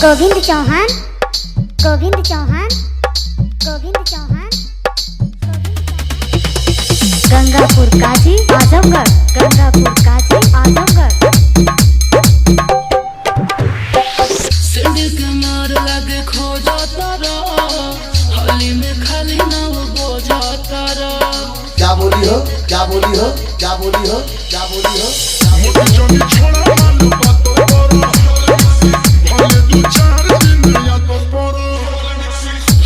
गोविंद चौहान, गोविंद चौहान, गोविंद चौहान, गंगापुर काजी आजमगढ़, गंगापुर काजी आजमगढ़। सिंडिल के मार लगे खो जाता रहा, हाली में खाली ना हो जाता रहा। क्या बोली हो, क्या बोली हो, क्या बोली हो, क्या बोली हो? मुझे जानी छोड़ा मालूम बातों करो, भले दो चार दिन या तो पड़ो।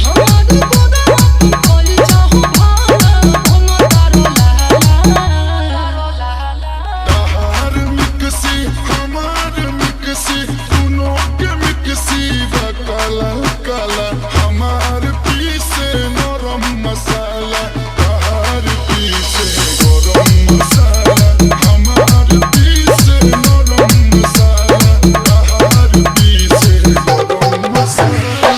हमारे बोदा तुम कोई चाहो भाला, हम तारो लाला। तहार मिक्सी हमार मिक्सी, दोनों के मिक्सी बकाला काला। हमार पीसे नरम मसाला, तहार पीसे गरम मसाला। हमार पीसे नरम मसाला, तहार पीसे गरम मसाला।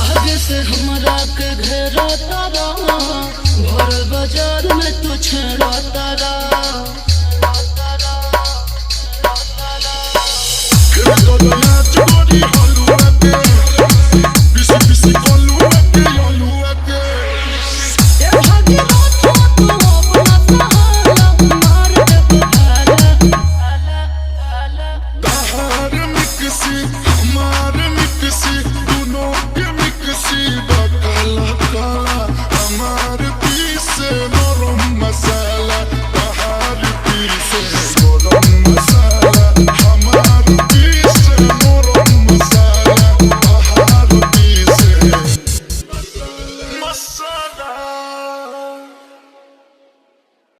आगे से हमरा के घेरा तारा, भर बाजार में तू छेड़ा तारा।